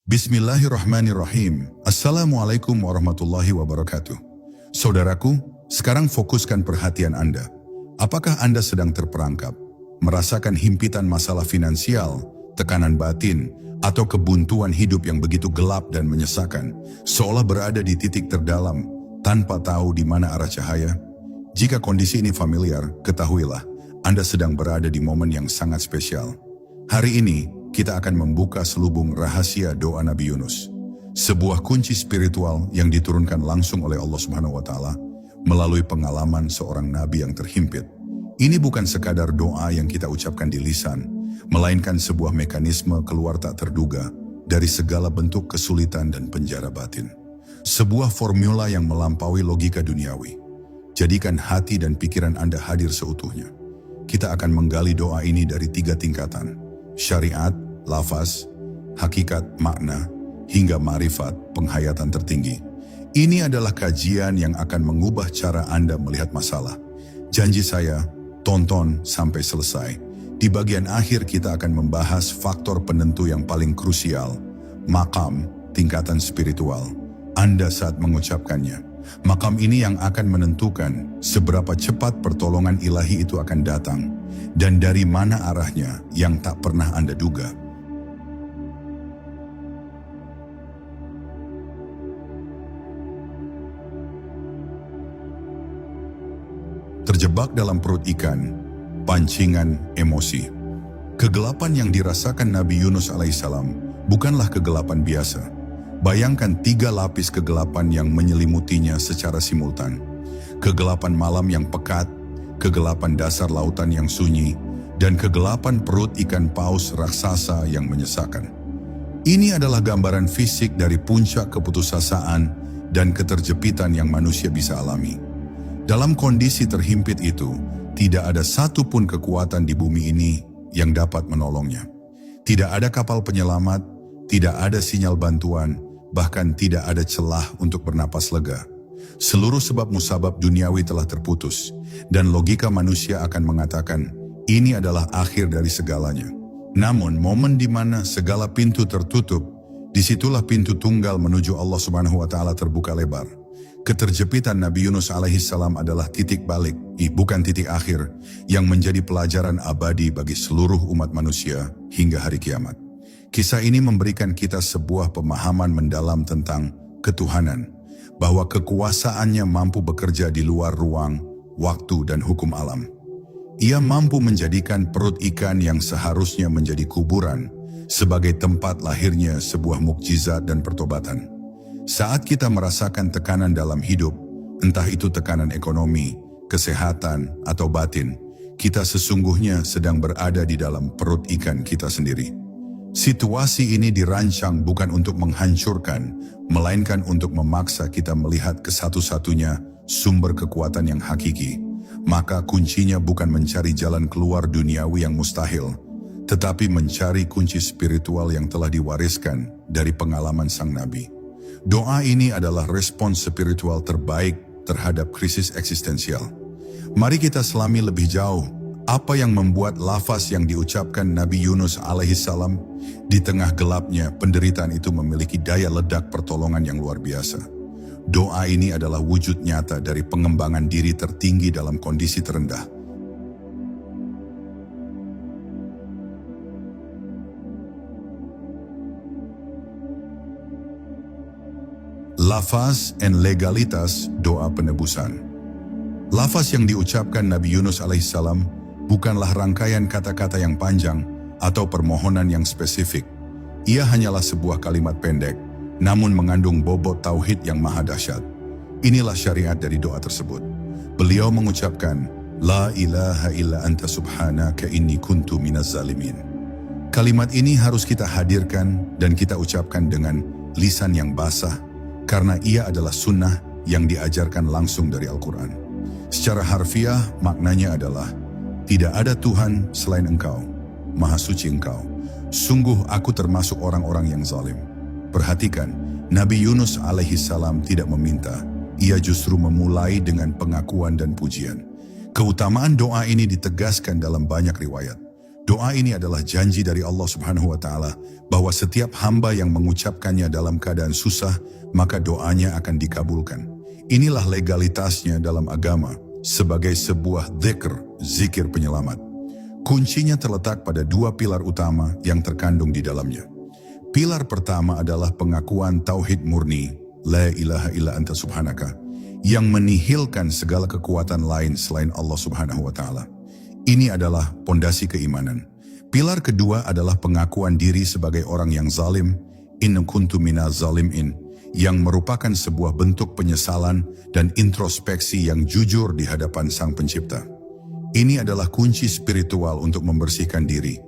Bismillahirrahmanirrahim. Assalamualaikum warahmatullahi wabarakatuh. Saudaraku, sekarang fokuskan perhatian Anda. Apakah Anda sedang terperangkap, merasakan himpitan masalah finansial, tekanan batin, atau kebuntuan hidup yang begitu gelap dan menyesakan, seolah berada di titik terdalam, tanpa tahu di mana arah cahaya? Jika kondisi ini familiar, ketahuilah, Anda sedang berada di momen yang sangat spesial. Hari ini, kita akan membuka selubung rahasia doa Nabi Yunus. Sebuah kunci spiritual yang diturunkan langsung oleh Allah Subhanahu wa Ta'ala melalui pengalaman seorang nabi yang terhimpit. Ini bukan sekadar doa yang kita ucapkan di lisan, melainkan sebuah mekanisme keluar tak terduga dari segala bentuk kesulitan dan penjara batin. Sebuah formula yang melampaui logika duniawi. Jadikan hati dan pikiran Anda hadir seutuhnya. Kita akan menggali doa ini dari 3 tingkatan: syariat, lafaz, hakikat, makna, hingga ma'rifat, penghayatan tertinggi. Ini adalah kajian yang akan mengubah cara Anda melihat masalah. Janji saya, tonton sampai selesai. Di bagian akhir kita akan membahas faktor penentu yang paling krusial, maqam, tingkatan spiritual Anda saat mengucapkannya. Maqam ini yang akan menentukan seberapa cepat pertolongan ilahi itu akan datang dan dari mana arahnya yang tak pernah Anda duga. Terjebak dalam perut ikan, pancingan emosi. Kegelapan yang dirasakan Nabi Yunus alaihissalam bukanlah kegelapan biasa. Bayangkan 3 lapis kegelapan yang menyelimutinya secara simultan. Kegelapan malam yang pekat, kegelapan dasar lautan yang sunyi, dan kegelapan perut ikan paus raksasa yang menyesakan. Ini adalah gambaran fisik dari puncak keputusasaan dan keterjepitan yang manusia bisa alami. Dalam kondisi terhimpit itu, tidak ada satupun kekuatan di bumi ini yang dapat menolongnya. Tidak ada kapal penyelamat, tidak ada sinyal bantuan, bahkan tidak ada celah untuk bernapas lega. Seluruh sebab musabab duniawi telah terputus, dan logika manusia akan mengatakan, ini adalah akhir dari segalanya. Namun, momen di mana segala pintu tertutup, disitulah pintu tunggal menuju Allah Subhanahu wa Ta'ala terbuka lebar. Keterjepitan Nabi Yunus alaihissalam adalah titik balik, bukan titik akhir, yang menjadi pelajaran abadi bagi seluruh umat manusia hingga hari kiamat. Kisah ini memberikan kita sebuah pemahaman mendalam tentang ketuhanan, bahwa kekuasaannya mampu bekerja di luar ruang, waktu, dan hukum alam. Ia mampu menjadikan perut ikan yang seharusnya menjadi kuburan sebagai tempat lahirnya sebuah mukjizat dan pertobatan. Saat kita merasakan tekanan dalam hidup, entah itu tekanan ekonomi, kesehatan, atau batin, kita sesungguhnya sedang berada di dalam perut ikan kita sendiri. Situasi ini dirancang bukan untuk menghancurkan, melainkan untuk memaksa kita melihat ke satu-satunya sumber kekuatan yang hakiki. Maka kuncinya bukan mencari jalan keluar duniawi yang mustahil, tetapi mencari kunci spiritual yang telah diwariskan dari pengalaman sang nabi. Doa ini adalah respons spiritual terbaik terhadap krisis eksistensial. Mari kita selami lebih jauh apa yang membuat lafaz yang diucapkan Nabi Yunus alaihissalam di tengah gelapnya penderitaan itu memiliki daya ledak pertolongan yang luar biasa. Doa ini adalah wujud nyata dari pengembangan diri tertinggi dalam kondisi terendah. Lafaz and legalitas doa penebusan. Lafaz yang diucapkan Nabi Yunus alaihissalam bukanlah rangkaian kata-kata yang panjang atau permohonan yang spesifik. Ia hanyalah sebuah kalimat pendek, namun mengandung bobot tauhid yang maha dahsyat. Inilah syariat dari doa tersebut. Beliau mengucapkan, La ilaha illa anta subhanaka inni kuntu minaz zalimin. Kalimat ini harus kita hadirkan dan kita ucapkan dengan lisan yang basah, karena ia adalah sunnah yang diajarkan langsung dari Al-Quran. Secara harfiah, maknanya adalah, tidak ada Tuhan selain Engkau, Maha Suci Engkau. Sungguh aku termasuk orang-orang yang zalim. Perhatikan, Nabi Yunus alaihissalam tidak meminta, ia justru memulai dengan pengakuan dan pujian. Keutamaan doa ini ditegaskan dalam banyak riwayat. Doa ini adalah janji dari Allah Subhanahu wa Ta'ala bahwa setiap hamba yang mengucapkannya dalam keadaan susah, maka doanya akan dikabulkan. Inilah legalitasnya dalam agama sebagai sebuah zikir penyelamat. Kuncinya terletak pada dua pilar utama yang terkandung di dalamnya. Pilar pertama adalah pengakuan tauhid murni, la ilaha illa anta subhanaka, yang menihilkan segala kekuatan lain selain Allah Subhanahu wa Ta'ala. Ini adalah pondasi keimanan. Pilar kedua adalah pengakuan diri sebagai orang yang zalim, in kuntu minaz zalimin, yang merupakan sebuah bentuk penyesalan dan introspeksi yang jujur di hadapan Sang Pencipta. Ini adalah kunci spiritual untuk membersihkan diri.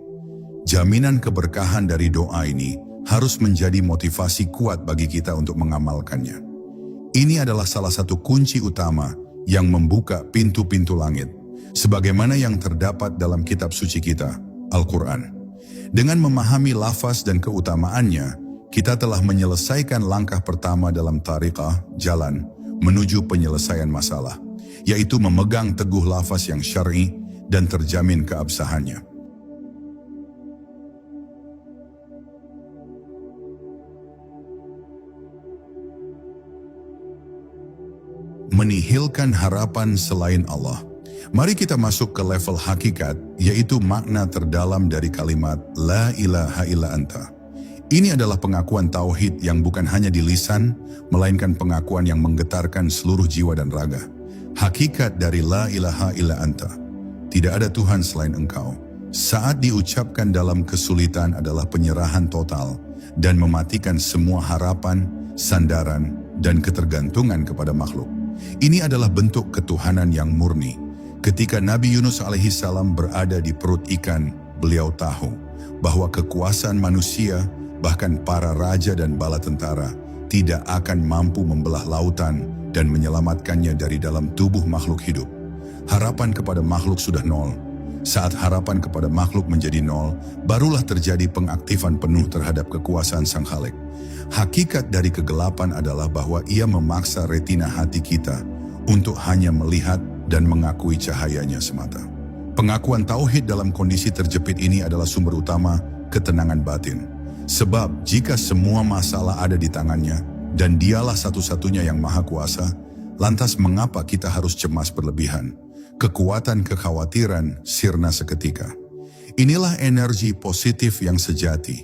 Jaminan keberkahan dari doa ini harus menjadi motivasi kuat bagi kita untuk mengamalkannya. Ini adalah salah satu kunci utama yang membuka pintu-pintu langit, sebagaimana yang terdapat dalam kitab suci kita, Al-Quran. Dengan memahami lafaz dan keutamaannya, kita telah menyelesaikan langkah pertama dalam tariqah, jalan, menuju penyelesaian masalah, yaitu memegang teguh lafaz yang syar'i dan terjamin keabsahannya. Menihilkan harapan selain Allah. Mari kita masuk ke level hakikat, yaitu makna terdalam dari kalimat La ilaha illa anta. Ini adalah pengakuan tauhid yang bukan hanya di lisan, melainkan pengakuan yang menggetarkan seluruh jiwa dan raga. Hakikat dari La ilaha illa anta, tidak ada Tuhan selain Engkau, saat diucapkan dalam kesulitan adalah penyerahan total dan mematikan semua harapan, sandaran, dan ketergantungan kepada makhluk. Ini adalah bentuk ketuhanan yang murni. Ketika Nabi Yunus alaihissalam berada di perut ikan, beliau tahu bahwa kekuasaan manusia, bahkan para raja dan bala tentara, tidak akan mampu membelah lautan dan menyelamatkannya dari dalam tubuh makhluk hidup. Harapan kepada makhluk sudah nol. Saat harapan kepada makhluk menjadi nol, barulah terjadi pengaktifan penuh terhadap kekuasaan Sang Khalik. Hakikat dari kegelapan adalah bahwa ia memaksa retina hati kita untuk hanya melihat dan mengakui cahayanya semata. Pengakuan tauhid dalam kondisi terjepit ini adalah sumber utama ketenangan batin. Sebab jika semua masalah ada di tangannya dan dialah satu-satunya yang maha kuasa, lantas mengapa kita harus cemas berlebihan? Kekuatan kekhawatiran sirna seketika. Inilah energi positif yang sejati.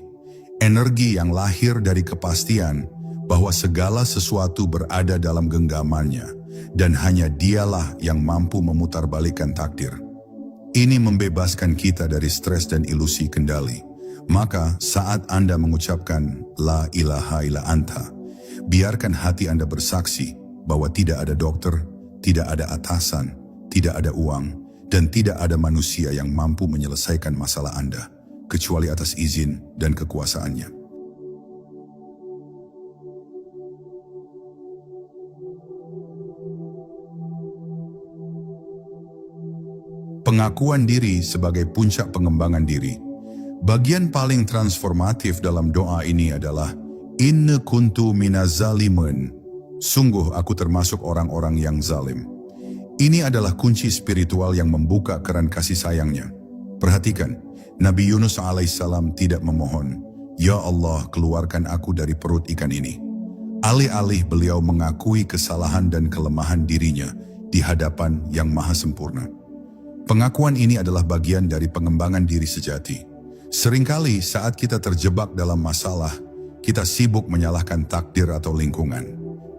Energi yang lahir dari kepastian bahwa segala sesuatu berada dalam genggamannya dan hanya dialah yang mampu memutarbalikkan takdir. Ini membebaskan kita dari stres dan ilusi kendali. Maka saat Anda mengucapkan La ilaha illa anta, biarkan hati Anda bersaksi bahwa tidak ada dokter, tidak ada atasan, tidak ada uang, dan tidak ada manusia yang mampu menyelesaikan masalah Anda, kecuali atas izin dan kekuasaannya. Pengakuan diri sebagai puncak pengembangan diri. Bagian paling transformatif dalam doa ini adalah Inna kuntu minaz zalimin. Sungguh aku termasuk orang-orang yang zalim. Ini adalah kunci spiritual yang membuka keran kasih sayangnya. Perhatikan, Nabi Yunus alaihissalam tidak memohon, Ya Allah keluarkan aku dari perut ikan ini. Alih-alih beliau mengakui kesalahan dan kelemahan dirinya di hadapan yang maha sempurna. Pengakuan ini adalah bagian dari pengembangan diri sejati. Seringkali saat kita terjebak dalam masalah, kita sibuk menyalahkan takdir atau lingkungan.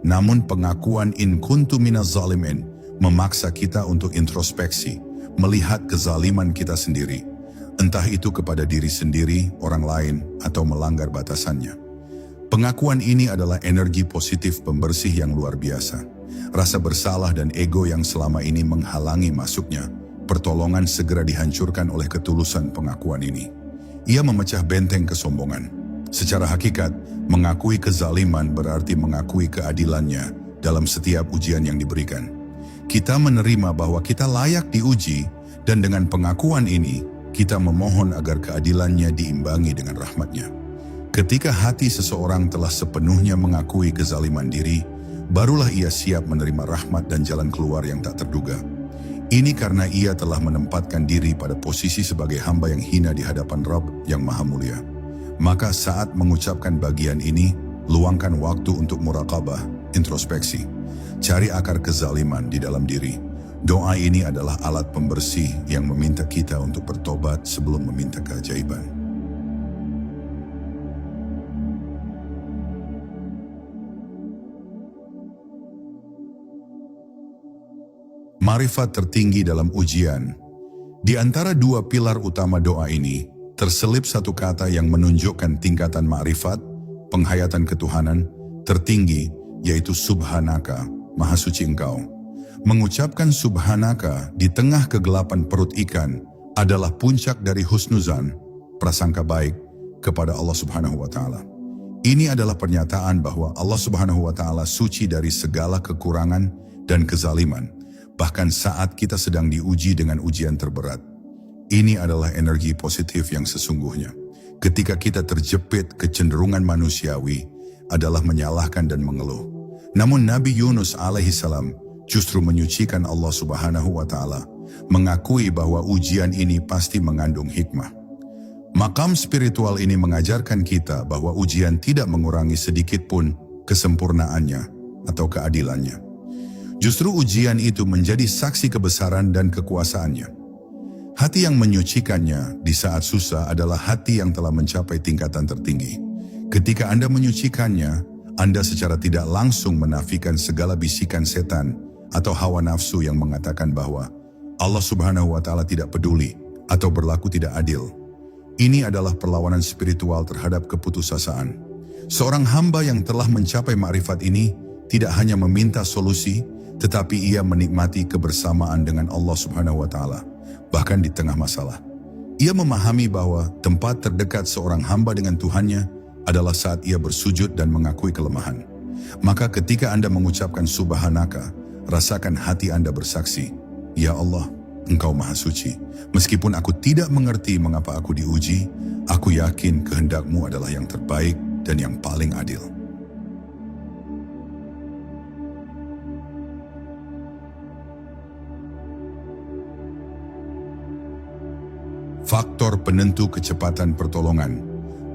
Namun pengakuan in kuntu minaz zalimin memaksa kita untuk introspeksi, melihat kezaliman kita sendiri. Entah itu kepada diri sendiri, orang lain, atau melanggar batasannya. Pengakuan ini adalah energi positif pembersih yang luar biasa. Rasa bersalah dan ego yang selama ini menghalangi masuknya, pertolongan segera dihancurkan oleh ketulusan pengakuan ini. Ia memecah benteng kesombongan. Secara hakikat, mengakui kezaliman berarti mengakui keadilannya dalam setiap ujian yang diberikan. Kita menerima bahwa kita layak diuji, dan dengan pengakuan ini, kita memohon agar keadilannya diimbangi dengan rahmatnya. Ketika hati seseorang telah sepenuhnya mengakui kezaliman diri, barulah ia siap menerima rahmat dan jalan keluar yang tak terduga. Ini karena ia telah menempatkan diri pada posisi sebagai hamba yang hina di hadapan Rabb yang Maha Mulia. Maka saat mengucapkan bagian ini, luangkan waktu untuk muraqabah, introspeksi. Cari akar kezaliman di dalam diri. Doa ini adalah alat pembersih yang meminta kita untuk bertobat sebelum meminta keajaiban. Ma'rifat tertinggi dalam ujian. Di antara dua pilar utama doa ini, terselip satu kata yang menunjukkan tingkatan ma'rifat, penghayatan ketuhanan, tertinggi, yaitu subhanaka, maha suci engkau. Mengucapkan subhanaka di tengah kegelapan perut ikan adalah puncak dari husnuzan, prasangka baik, kepada Allah Subhanahu wa Ta'ala. Ini adalah pernyataan bahwa Allah Subhanahu wa Ta'ala suci dari segala kekurangan dan kezaliman, bahkan saat kita sedang diuji dengan ujian terberat. Ini adalah energi positif yang sesungguhnya. Ketika kita terjepit kecenderungan manusiawi adalah menyalahkan dan mengeluh. Namun Nabi Yunus alaihissalam justru menyucikan Allah Subhanahu wa Ta'ala, mengakui bahwa ujian ini pasti mengandung hikmah. Makam spiritual ini mengajarkan kita bahwa ujian tidak mengurangi sedikit pun kesempurnaannya atau keadilannya. Justru ujian itu menjadi saksi kebesaran dan kekuasaannya. Hati yang menyucikannya di saat susah adalah hati yang telah mencapai tingkatan tertinggi. Ketika Anda menyucikannya, Anda secara tidak langsung menafikan segala bisikan setan atau hawa nafsu yang mengatakan bahwa Allah Subhanahu wa Ta'ala tidak peduli atau berlaku tidak adil. Ini adalah perlawanan spiritual terhadap keputusasaan. Seorang hamba yang telah mencapai ma'rifat ini tidak hanya meminta solusi, tetapi ia menikmati kebersamaan dengan Allah Subhanahu wa Ta'ala, bahkan di tengah masalah. Ia memahami bahwa tempat terdekat seorang hamba dengan Tuhannya adalah saat ia bersujud dan mengakui kelemahan. Maka ketika Anda mengucapkan subhanaka, rasakan hati Anda bersaksi, "Ya Allah, Engkau Maha Suci. Meskipun aku tidak mengerti mengapa aku diuji, aku yakin kehendak-Mu adalah yang terbaik dan yang paling adil." Faktor penentu kecepatan pertolongan.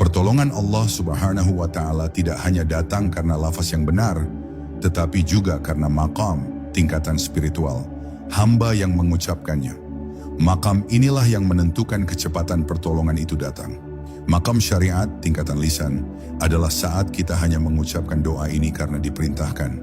Pertolongan Allah Subhanahu wa Ta'ala tidak hanya datang karena lafaz yang benar, tetapi juga karena maqam, tingkatan spiritual, hamba yang mengucapkannya. Maqam inilah yang menentukan kecepatan pertolongan itu datang. Maqam syariat, tingkatan lisan, adalah saat kita hanya mengucapkan doa ini karena diperintahkan,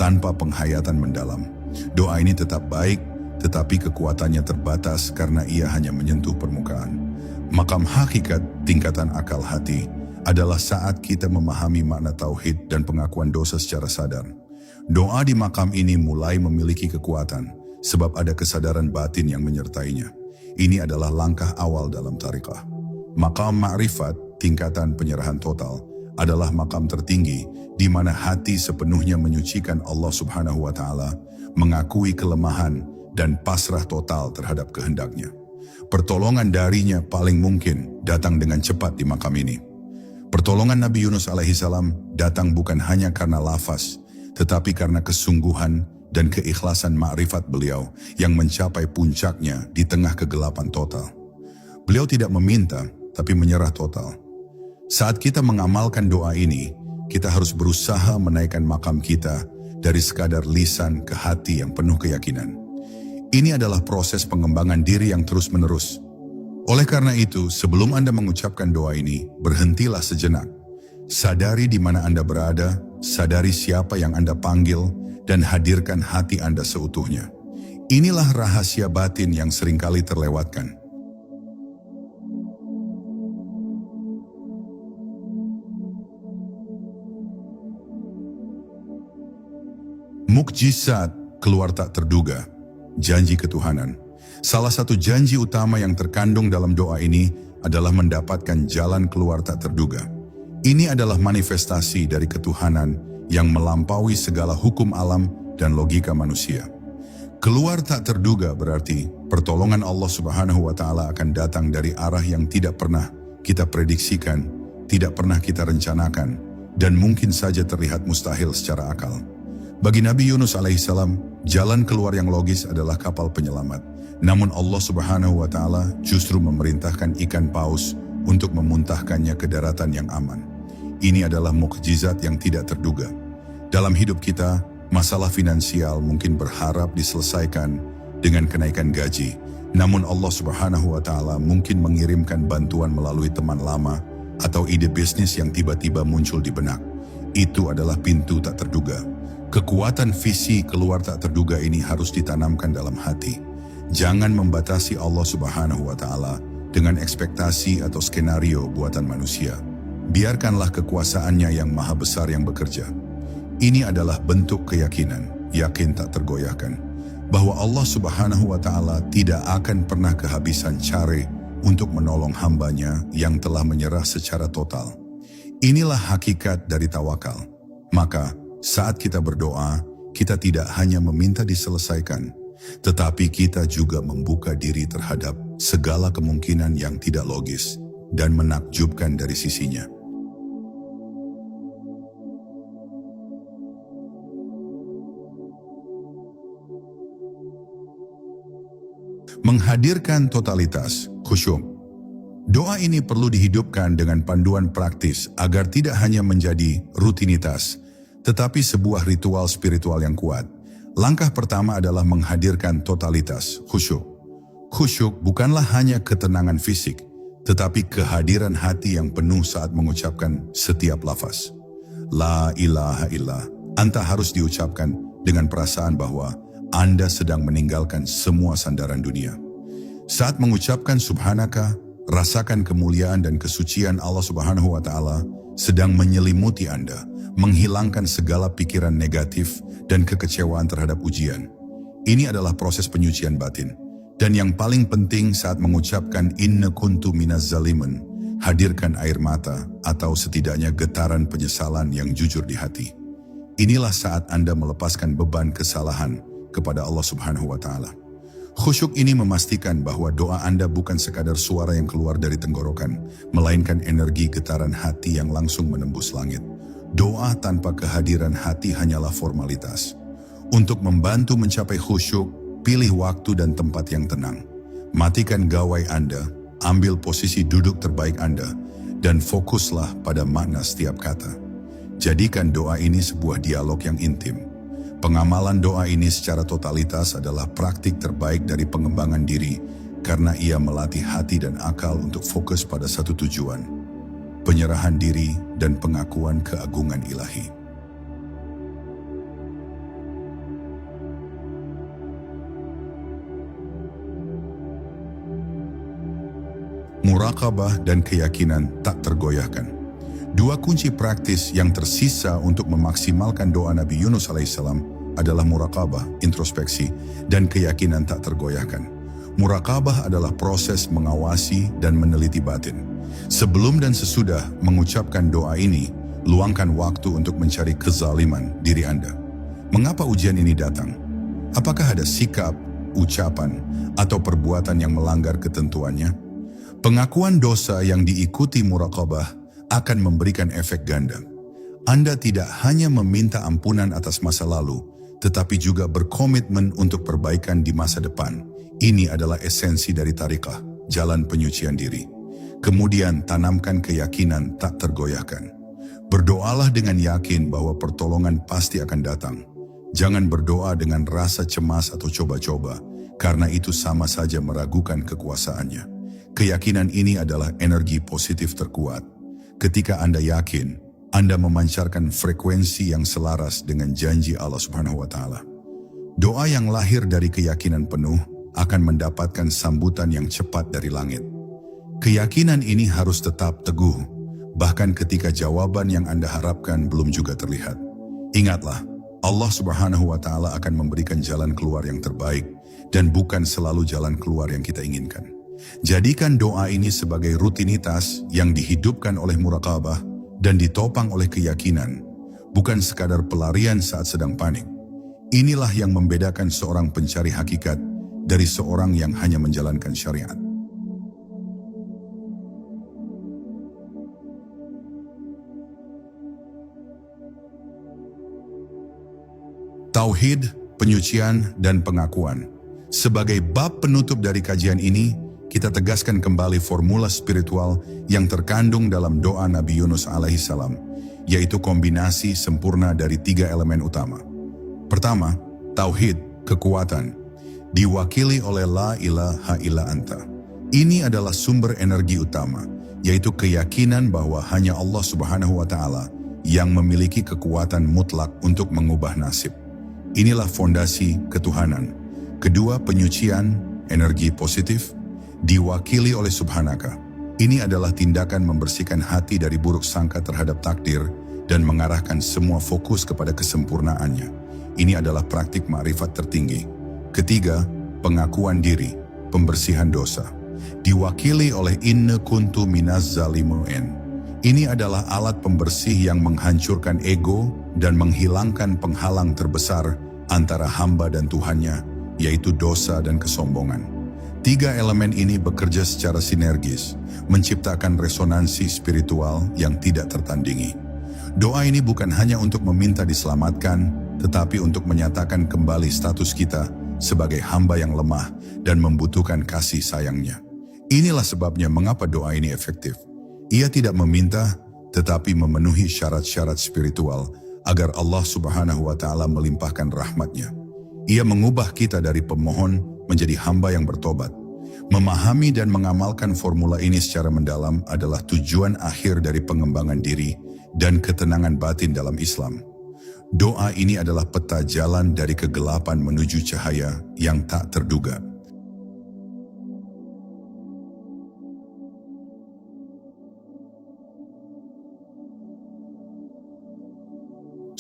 tanpa penghayatan mendalam. Doa ini tetap baik, tetapi kekuatannya terbatas karena ia hanya menyentuh permukaan. Maqam hakikat, tingkatan akal hati, adalah saat kita memahami makna tauhid dan pengakuan dosa secara sadar. Doa di maqam ini mulai memiliki kekuatan, sebab ada kesadaran batin yang menyertainya. Ini adalah langkah awal dalam tariqah. Maqam ma'rifat, tingkatan penyerahan total, adalah maqam tertinggi, di mana hati sepenuhnya menyucikan Allah Subhanahu wa Ta'ala, mengakui kelemahan, dan pasrah total terhadap kehendaknya. Pertolongan darinya paling mungkin datang dengan cepat di makam ini. Pertolongan Nabi Yunus alaihissalam datang bukan hanya karena lafaz, tetapi karena kesungguhan dan keikhlasan ma'rifat beliau yang mencapai puncaknya di tengah kegelapan total. Beliau tidak meminta, tapi menyerah total. Saat kita mengamalkan doa ini, kita harus berusaha menaikkan makam kita dari sekadar lisan ke hati yang penuh keyakinan. Ini adalah proses pengembangan diri yang terus-menerus. Oleh karena itu, sebelum Anda mengucapkan doa ini, berhentilah sejenak. Sadari di mana Anda berada, sadari siapa yang Anda panggil, dan hadirkan hati Anda seutuhnya. Inilah rahasia batin yang seringkali terlewatkan. Mukjizat keluar tak terduga. Janji ketuhanan. Salah satu janji utama yang terkandung dalam doa ini adalah mendapatkan jalan keluar tak terduga. Ini adalah manifestasi dari ketuhanan yang melampaui segala hukum alam dan logika manusia. Keluar tak terduga berarti pertolongan Allah Subhanahu wa Ta'ala akan datang dari arah yang tidak pernah kita prediksikan, tidak pernah kita rencanakan, dan mungkin saja terlihat mustahil secara akal. Bagi Nabi Yunus alaihissalam, jalan keluar yang logis adalah kapal penyelamat. Namun Allah Subhanahu wa Ta'ala justru memerintahkan ikan paus untuk memuntahkannya ke daratan yang aman. Ini adalah mukjizat yang tidak terduga. Dalam hidup kita, masalah finansial mungkin berharap diselesaikan dengan kenaikan gaji. Namun Allah Subhanahu wa Ta'ala mungkin mengirimkan bantuan melalui teman lama atau ide bisnis yang tiba-tiba muncul di benak. Itu adalah pintu tak terduga. Kekuatan visi keluar tak terduga ini harus ditanamkan dalam hati. Jangan membatasi Allah Subhanahu wa Ta'ala dengan ekspektasi atau skenario buatan manusia. Biarkanlah kekuasaannya yang maha besar yang bekerja. Ini adalah bentuk keyakinan, yakin tak tergoyahkan, bahwa Allah Subhanahu wa Ta'ala tidak akan pernah kehabisan cara untuk menolong hambanya yang telah menyerah secara total. Inilah hakikat dari tawakal. Maka, saat kita berdoa, kita tidak hanya meminta diselesaikan, tetapi kita juga membuka diri terhadap segala kemungkinan yang tidak logis dan menakjubkan dari sisinya. Menghadirkan totalitas, khusyuk. Doa ini perlu dihidupkan dengan panduan praktis agar tidak hanya menjadi rutinitas, tetapi sebuah ritual spiritual yang kuat. Langkah pertama adalah menghadirkan totalitas, khusyuk. Khusyuk bukanlah hanya ketenangan fisik, tetapi kehadiran hati yang penuh saat mengucapkan setiap lafaz. La ilaha illallah. Anda harus diucapkan dengan perasaan bahwa Anda sedang meninggalkan semua sandaran dunia. Saat mengucapkan subhanaka, rasakan kemuliaan dan kesucian Allah Subhanahu wa Ta'ala sedang menyelimuti Anda, menghilangkan segala pikiran negatif dan kekecewaan terhadap ujian. Ini adalah proses penyucian batin. Dan yang paling penting saat mengucapkan inna kuntu minaz zalimin, hadirkan air mata atau setidaknya getaran penyesalan yang jujur di hati. Inilah saat Anda melepaskan beban kesalahan kepada Allah Subhanahu wa Ta'ala. Khusyuk ini memastikan bahwa doa Anda bukan sekadar suara yang keluar dari tenggorokan, melainkan energi getaran hati yang langsung menembus langit. Doa tanpa kehadiran hati hanyalah formalitas. Untuk membantu mencapai khusyuk, pilih waktu dan tempat yang tenang. Matikan gawai Anda, ambil posisi duduk terbaik Anda, dan fokuslah pada makna setiap kata. Jadikan doa ini sebuah dialog yang intim. Pengamalan doa ini secara totalitas adalah praktik terbaik dari pengembangan diri karena ia melatih hati dan akal untuk fokus pada satu tujuan, penyerahan diri dan pengakuan keagungan ilahi. Muraqabah dan keyakinan tak tergoyahkan. Dua kunci praktis yang tersisa untuk memaksimalkan doa Nabi Yunus alaihissalam adalah muraqabah, introspeksi, dan keyakinan tak tergoyahkan. Muraqabah adalah proses mengawasi dan meneliti batin. Sebelum dan sesudah mengucapkan doa ini, luangkan waktu untuk mencari kezaliman diri Anda. Mengapa ujian ini datang? Apakah ada sikap, ucapan, atau perbuatan yang melanggar ketentuannya? Pengakuan dosa yang diikuti muraqabah akan memberikan efek ganda. Anda tidak hanya meminta ampunan atas masa lalu, tetapi juga berkomitmen untuk perbaikan di masa depan. Ini adalah esensi dari tariqah, jalan penyucian diri. Kemudian tanamkan keyakinan tak tergoyahkan. Berdoalah dengan yakin bahwa pertolongan pasti akan datang. Jangan berdoa dengan rasa cemas atau coba-coba, karena itu sama saja meragukan kekuasaannya. Keyakinan ini adalah energi positif terkuat. Ketika Anda yakin, Anda memancarkan frekuensi yang selaras dengan janji Allah Subhanahu wa Ta'ala. Doa yang lahir dari keyakinan penuh akan mendapatkan sambutan yang cepat dari langit. Keyakinan ini harus tetap teguh, bahkan ketika jawaban yang Anda harapkan belum juga terlihat. Ingatlah, Allah Subhanahu wa Ta'ala akan memberikan jalan keluar yang terbaik dan bukan selalu jalan keluar yang kita inginkan. Jadikan doa ini sebagai rutinitas yang dihidupkan oleh muraqabah dan ditopang oleh keyakinan, bukan sekadar pelarian saat sedang panik. Inilah yang membedakan seorang pencari hakikat dari seorang yang hanya menjalankan syariat. Tauhid, penyucian, dan pengakuan. Sebagai bab penutup dari kajian ini, kita tegaskan kembali formula spiritual yang terkandung dalam doa Nabi Yunus alaihissalam, yaitu kombinasi sempurna dari 3 elemen utama. Pertama, tauhid, kekuatan, diwakili oleh la ilaha illa anta. Ini adalah sumber energi utama, yaitu keyakinan bahwa hanya Allah Subhanahu wa Ta'ala yang memiliki kekuatan mutlak untuk mengubah nasib. Inilah fondasi ketuhanan. Kedua, penyucian, energi positif, diwakili oleh Subhanaka. Ini adalah tindakan membersihkan hati dari buruk sangka terhadap takdir dan mengarahkan semua fokus kepada kesempurnaannya. Ini adalah praktik ma'rifat tertinggi. Ketiga, pengakuan diri, pembersihan dosa. Diwakili oleh inna kuntu minaz zalimin. Ini adalah alat pembersih yang menghancurkan ego dan menghilangkan penghalang terbesar antara hamba dan Tuhannya, yaitu dosa dan kesombongan. 3 elemen ini bekerja secara sinergis, menciptakan resonansi spiritual yang tidak tertandingi. Doa ini bukan hanya untuk meminta diselamatkan, tetapi untuk menyatakan kembali status kita sebagai hamba yang lemah dan membutuhkan kasih sayangnya. Inilah sebabnya mengapa doa ini efektif. Ia tidak meminta, tetapi memenuhi syarat-syarat spiritual agar Allah Subhanahu wa Ta'ala melimpahkan rahmatnya. Ia mengubah kita dari pemohon menjadi hamba yang bertobat. Memahami dan mengamalkan formula ini secara mendalam adalah tujuan akhir dari pengembangan diri dan ketenangan batin dalam Islam. Doa ini adalah peta jalan dari kegelapan menuju cahaya yang tak terduga.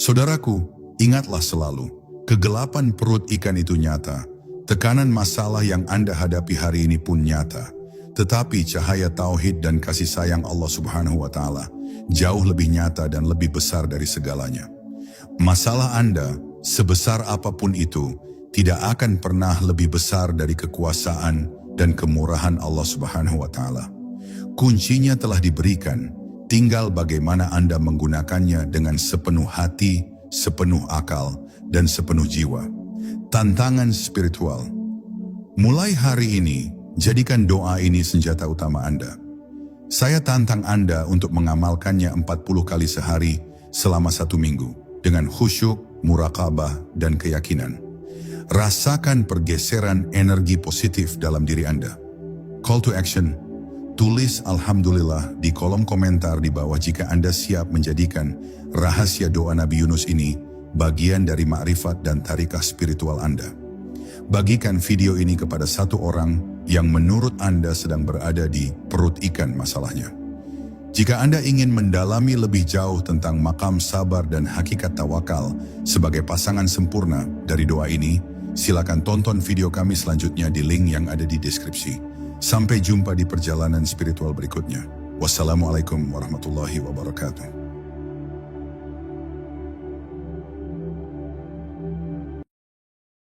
Saudaraku, ingatlah selalu, kegelapan perut ikan itu nyata, tekanan masalah yang Anda hadapi hari ini pun nyata, tetapi cahaya tauhid dan kasih sayang Allah Subhanahu wa Ta'ala jauh lebih nyata dan lebih besar dari segalanya. Masalah Anda, sebesar apapun itu, tidak akan pernah lebih besar dari kekuasaan dan kemurahan Allah Subhanahu wa Ta'ala. Kuncinya telah diberikan, tinggal bagaimana Anda menggunakannya dengan sepenuh hati, sepenuh akal, dan sepenuh jiwa. Tantangan spiritual. Mulai hari ini, jadikan doa ini senjata utama Anda. Saya tantang Anda untuk mengamalkannya 40 kali sehari selama 1 minggu, dengan khusyuk, muraqabah, dan keyakinan. Rasakan pergeseran energi positif dalam diri Anda. Call to action. Tulis Alhamdulillah di kolom komentar di bawah jika Anda siap menjadikan rahasia doa Nabi Yunus ini bagian dari makrifat dan tarikah spiritual Anda. Bagikan video ini kepada 1 orang yang menurut Anda sedang berada di perut ikan masalahnya. Jika Anda ingin mendalami lebih jauh tentang makam sabar dan hakikat tawakal sebagai pasangan sempurna dari doa ini, silakan tonton video kami selanjutnya di link yang ada di deskripsi. Sampai jumpa di perjalanan spiritual berikutnya. Wassalamualaikum warahmatullahi wabarakatuh.